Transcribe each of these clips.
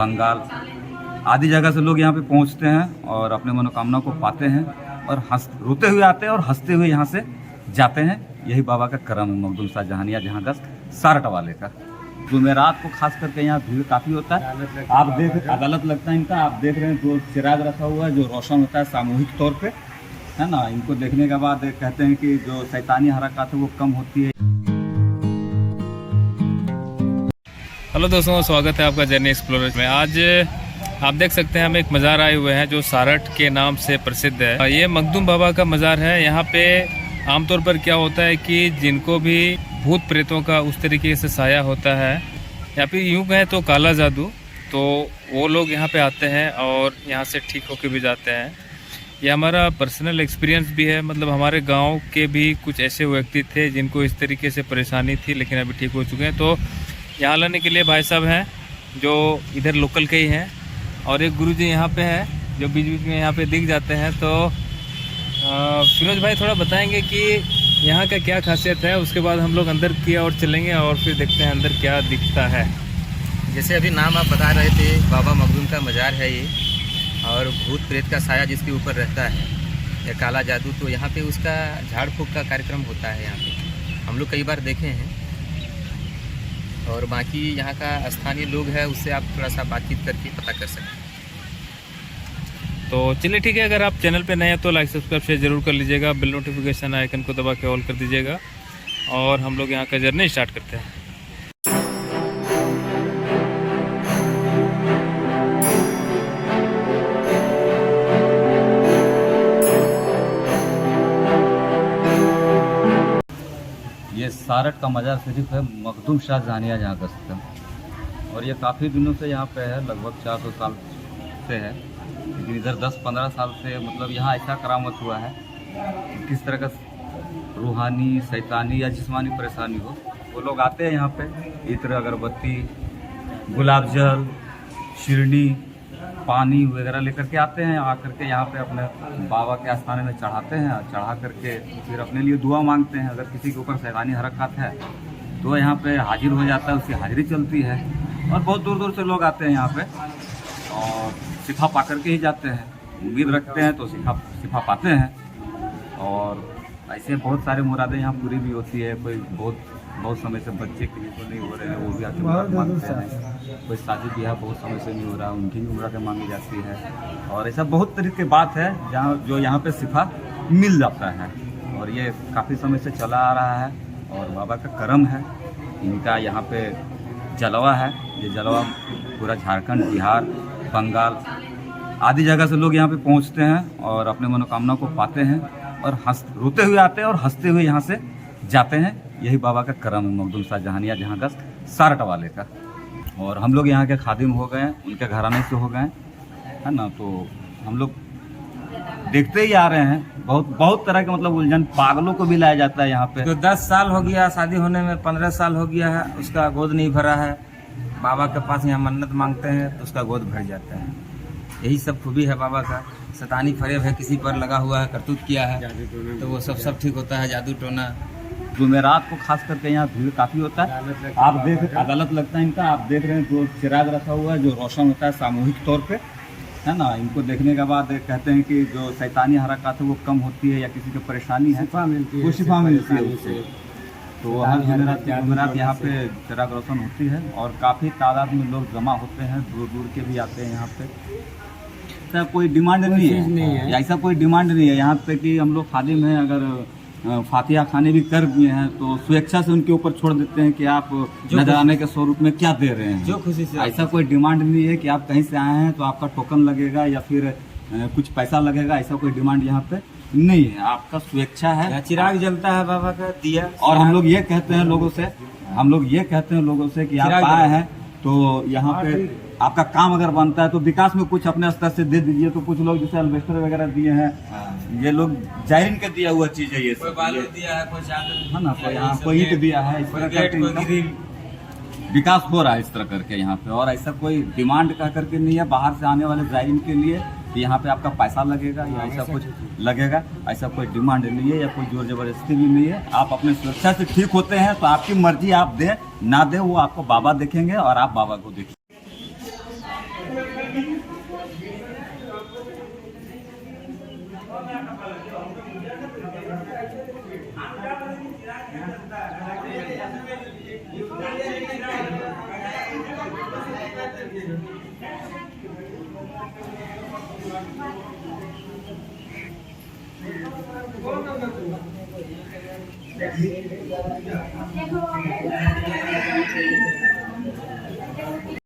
बंगाल आदि जगह से लोग यहाँ पे पहुँचते हैं और अपने मनोकामना को पाते हैं और रोते हुए आते हैं और हंसते हुए यहाँ से जाते हैं। यही बाबा का करम है मखदूम शाह जहानिया जहाँ गश्त सारट वाले का। जुमेरात को खास करके यहाँ भीड़ काफ़ी होता है। आप देख अदालत लगता है इनका, आप देख रहे हैं जो चिराग रखा हुआ है जो रोशन होता है सामूहिक तौर पे, है ना। इनको देखने के बाद कहते हैं कि जो शैतानी हरकत है वो कम होती है। हेलो दोस्तों, स्वागत है आपका जर्नी एक्सप्लोरर में। आज आप देख सकते हैं हम एक मज़ार आए हुए हैं जो सारट के नाम से प्रसिद्ध है। ये मखदूम बाबा का मज़ार है। यहाँ पे आमतौर पर क्या होता है कि जिनको भी भूत प्रेतों का उस तरीके से साया होता है या फिर यूँ कहें तो काला जादू, तो वो लोग यहाँ पे आते हैं और यहाँ से ठीक होके भी जाते हैं। ये हमारा पर्सनल एक्सपीरियंस भी है। मतलब हमारे गांव के भी कुछ ऐसे व्यक्ति थे जिनको इस तरीके से परेशानी थी, लेकिन अभी ठीक हो चुके हैं। तो यहाँ लाने के लिए भाई साहब हैं जो इधर लोकल के ही हैं, और एक गुरुजी यहाँ पे हैं जो बीच बीच में यहाँ पे दिख जाते हैं। तो फिरोज भाई थोड़ा बताएंगे कि यहाँ का क्या खासियत है, उसके बाद हम लोग अंदर की ओर चलेंगे और फिर देखते हैं अंदर क्या दिखता है। जैसे अभी नाम आप बता रहे थे, बाबा मखदूम का मज़ार है ये, और भूत प्रेत का साया जिसके ऊपर रहता है या काला जादू, तो यहाँ पे उसका झाड़ फूँक का कार्यक्रम होता है। यहाँ पे हम लोग कई बार देखे हैं, और बाकी यहाँ का स्थानीय लोग है उससे आप थोड़ा सा बातचीत करके पता कर सकते हैं। तो चलिए ठीक है, अगर आप चैनल पे नए हैं तो लाइक सब्सक्राइब शेयर जरूर कर लीजिएगा, बेल नोटिफिकेशन आइकन को दबा के ऑल कर दीजिएगा, और हम लोग यहाँ का जर्नी स्टार्ट करते हैं। ये सारट का मज़ार शरीफ है मखदूम शाह जहानिया जहाँ गश्त है, और ये काफ़ी दिनों से यहाँ पे है, लगभग 400 साल से है। लेकिन इधर 10-15 साल से मतलब यहाँ ऐसा करामत हुआ है कि किस तरह का रूहानी, शैतानी या जिस्मानी परेशानी हो, वो लोग आते हैं यहाँ पे इत्र, अगरबत्ती, गुलाब जल, शिरनी, पानी वगैरह लेकर के आते हैं। आकर के यहाँ पे अपने बाबा के आस्थान में चढ़ाते हैं, चढ़ा करके फिर अपने लिए दुआ मांगते हैं। अगर किसी के ऊपर शैतानी हरकत है तो यहाँ पे हाजिर हो जाता है, उसकी हाजिरी चलती है। और बहुत दूर दूर से लोग आते हैं यहाँ पे और शिफा पा करके ही जाते हैं। उम्मीद रखते हैं तो शिफा पाते हैं। और ऐसे बहुत सारे मुरादें यहाँ पूरी भी होती है। कोई बहुत समय से बच्चे के लिए तो नहीं हो रहे हैं, वो भी आके मुराद मांगते हैं। कोई शादी ब्याह बहुत समय से नहीं हो रहा, उनकी भी मुरादें मांगी जाती है। और ऐसा बहुत तरीके की बात है जहाँ जो यहाँ पे शिफा मिल जाता है, और ये काफ़ी समय से चला आ रहा है। और बाबा का करम है, इनका यहाँ पे जलवा है। ये जलवा पूरा झारखंड, बिहार, बंगाल आदि जगह से लोग यहाँ पे पहुँचते हैं और अपने मनोकामना को पाते हैं और रोते हुए आते हैं और हंसते हुए यहाँ से जाते हैं। यही बाबा का करम है मखदूम शाह जहानिया जहाँ गश्त सारट वाले का। और हम लोग यहाँ के खादिम हो गए, उनके घराने से हो गए, है ना। तो हम लोग देखते ही आ रहे हैं बहुत तरह के मतलब उलझन, पागलों को भी लाया जाता है यहाँ पे। तो 10 साल हो गया शादी होने में, 15 साल हो गया है, उसका गोद नहीं भरा है। बाबा के पास यहाँ मन्नत मांगते हैं तो उसका गोद भर जाता है। यही सब खूबी है बाबा का। शैतानी फरेब है, किसी पर लगा हुआ है, करतूत किया है तो वो सब ठीक होता है, जादू टोना। जुमेरात को खास करके यहाँ भीड़ काफ़ी होता है। आप देख अदालत लगता है इनका, आप देख रहे हैं जो चिराग रखा हुआ है जो रोशन होता है सामूहिक तौर पे, है ना। इनको देखने के बाद कहते हैं कि जो शैतानी हरकत है वो कम होती है या किसी को परेशानी है वो शिफा मिलती है उससे। तो हर जुमेरात यहाँ पे चिराग रोशन होती है और काफ़ी तादाद में लोग जमा होते हैं, दूर दूर के भी आते हैं यहाँ पे। ऐसा कोई डिमांड नहीं है, ऐसा कोई डिमांड नहीं है यहाँ पे कि हम लोग खादिम हैं, अगर फातिहा खाने भी कर दिए हैं तो स्वेच्छा से उनके ऊपर छोड़ देते हैं कि आप नजराने के स्वरूप में क्या दे रहे हैं, जो खुशी से। ऐसा कोई डिमांड नहीं है कि आप कहीं से आए हैं तो आपका टोकन लगेगा या फिर कुछ पैसा लगेगा, ऐसा कोई डिमांड यहाँ पे नहीं है। आपका स्वेच्छा है। चिराग जलता है बाबा का दिया। और हम लोग ये कहते हैं लोगों से कि आप आए हैं तो यहाँ पे आपका काम अगर बनता है तो विकास में कुछ अपने स्तर से दे दीजिए। तो कुछ लोग जैसे अल्वेस्टर वगैरह दिए हैं, ये लोग जायरीन के दिया हुआ चीज है, ये कोई बालू दिया है, कोई चादर है ना, कोई यहाँ कोई ईंट दिया है, इस तरह विकास हो रहा है इस तरह करके यहाँ पे। और ऐसा कोई डिमांड कह करके नहीं है बाहर से आने वाले जायरीन के लिए कि यहाँ पे आपका पैसा लगेगा या ऐसा कुछ लगेगा, ऐसा कोई डिमांड नहीं है या कोई जोर जबरदस्ती भी नहीं है। आप अपने सुरक्षा से ठीक होते हैं तो आपकी मर्जी, आप दें ना दें वो आपको बाबा देखेंगे और आप बाबा को देखेंगे।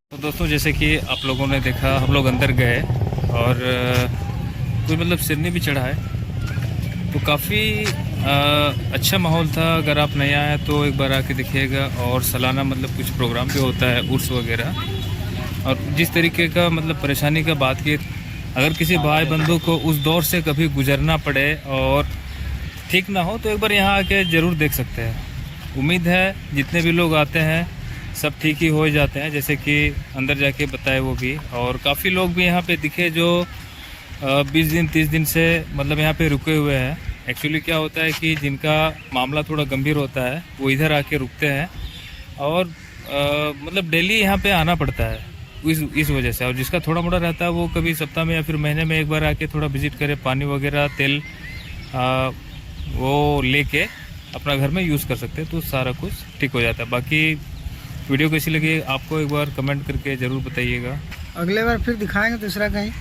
तो दोस्तों, जैसे कि आप लोगों ने देखा, हम लोग अंदर गए और कोई मतलब सिरनी भी चढ़ा है, तो काफ़ी अच्छा माहौल था। अगर आप नया आए तो एक बार आके देखिएगा। और सालाना मतलब कुछ प्रोग्राम भी होता है, उर्स वगैरह। और जिस तरीके का मतलब परेशानी का बात की, अगर किसी भाई बंधु को उस दौर से कभी गुजरना पड़े और ठीक ना हो तो एक बार यहाँ आके ज़रूर देख सकते हैं। उम्मीद है जितने भी लोग आते हैं सब ठीक ही हो जाते हैं, जैसे कि अंदर जाके बताए वो भी। और काफ़ी लोग भी यहाँ पे दिखे जो 20 दिन 30 दिन से मतलब यहाँ पे रुके हुए हैं। एक्चुअली क्या होता है कि जिनका मामला थोड़ा गंभीर होता है वो इधर आके रुकते हैं और मतलब डेली यहाँ पे आना पड़ता है इस वजह से। और जिसका थोड़ा मोड़ा रहता है वो कभी सप्ताह में या फिर महीने में एक बार आके थोड़ा विजिट करे, पानी वगैरह तेल वो लेके अपना घर में यूज़ कर सकते हैं, तो सारा कुछ ठीक हो जाता है। बाकी वीडियो कैसी लगी आपको एक बार कमेंट करके ज़रूर बताइएगा। अगले बार फिर दिखाएंगे दूसरा कहीं।